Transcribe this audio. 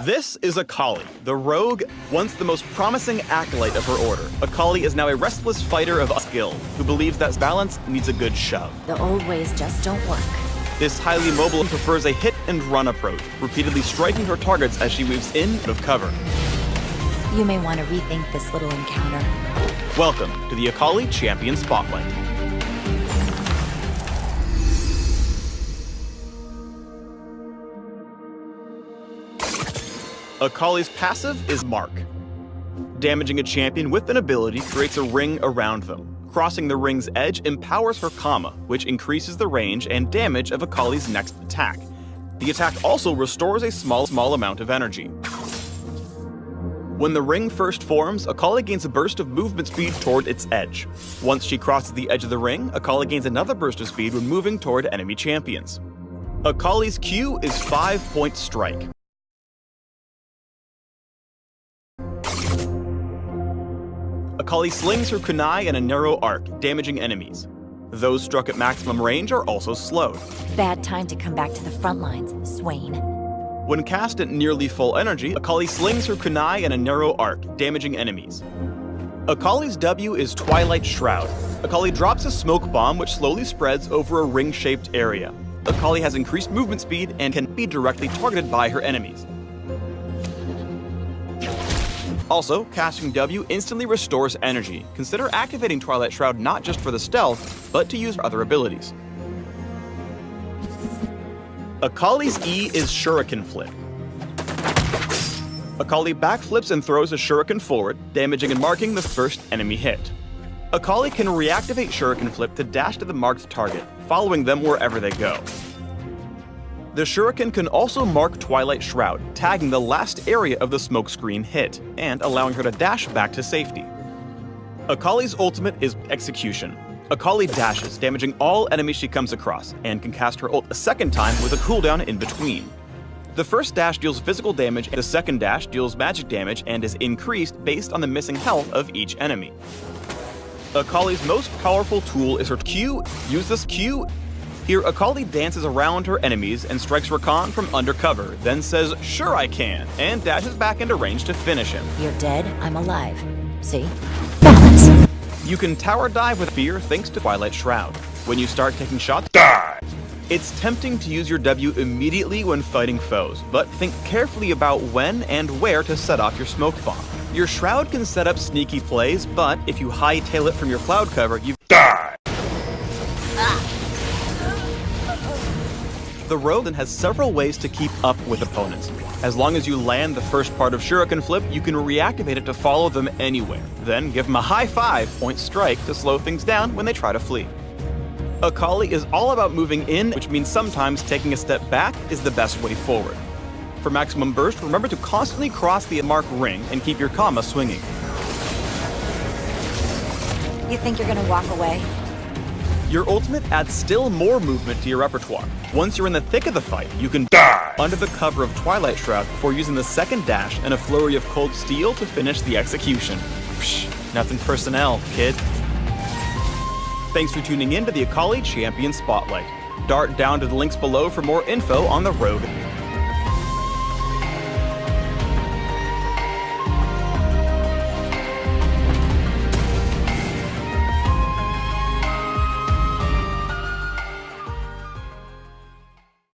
This is Akali, the rogue, once the most promising acolyte of her order. Akali is now a restless fighter of skill, who believes that balance needs a good shove. The old ways just don't work. This highly mobile prefers a hit-and-run approach, repeatedly striking her targets as she moves in and out of cover. You may want to rethink this little encounter. Welcome to the Akali Champion Spotlight. Akali's passive is Mark. Damaging a champion with an ability creates a ring around them. Crossing the ring's edge empowers her Kama, which increases the range and damage of Akali's next attack. The attack also restores a small amount of energy. When the ring first forms, Akali gains a burst of movement speed toward its edge. Once she crosses the edge of the ring, Akali gains another burst of speed when moving toward enemy champions. Akali's Q is 5-point strike. Akali slings her kunai in a narrow arc, damaging enemies. Those struck at maximum range are also slowed. Bad time to come back to the front lines, Swain. When cast at nearly full energy, Akali slings her kunai in a narrow arc, damaging enemies. Akali's W is Twilight Shroud. Akali drops a smoke bomb which slowly spreads over a ring-shaped area. Akali has increased movement speed and can be directly targeted by her enemies. Also, casting W instantly restores energy. Consider activating Twilight Shroud not just for the stealth, but to use other abilities. Akali's E is Shuriken Flip. Akali backflips and throws a shuriken forward, damaging and marking the first enemy hit. Akali can reactivate Shuriken Flip to dash to the marked target, following them wherever they go. The shuriken can also mark Twilight Shroud, tagging the last area of the smokescreen hit, and allowing her to dash back to safety. Akali's ultimate is Execution. Akali dashes, damaging all enemies she comes across, and can cast her ult a second time with a cooldown in between. The first dash deals physical damage, the second dash deals magic damage and is increased based on the missing health of each enemy. Akali's most powerful tool is her Q. Use this Q. Here, Akali dances around her enemies and strikes Rakan from undercover, then says, "Sure I can," and dashes back into range to finish him. You're dead, I'm alive. See? Balance! You can tower dive with fear thanks to Twilight Shroud. When you start taking shots, die! It's tempting to use your W immediately when fighting foes, but think carefully about when and where to set off your smoke bomb. Your Shroud can set up sneaky plays, but if you hightail it from your cloud cover, you die! The rogue then has several ways to keep up with opponents. As long as you land the first part of Shuriken Flip, you can reactivate it to follow them anywhere. Then give them a high 5-point strike to slow things down when they try to flee. Akali is all about moving in, which means sometimes taking a step back is the best way forward. For maximum burst, remember to constantly cross the mark ring and keep your Kama swinging. You think you're gonna walk away? Your ultimate adds still more movement to your repertoire. Once you're in the thick of the fight, you can die under the cover of Twilight Shroud before using the second dash and a flurry of cold steel to finish the execution. Psh, nothing personnel, kid. Thanks for tuning in to the Akali Champion Spotlight. Dart down to the links below for more info on the rogue.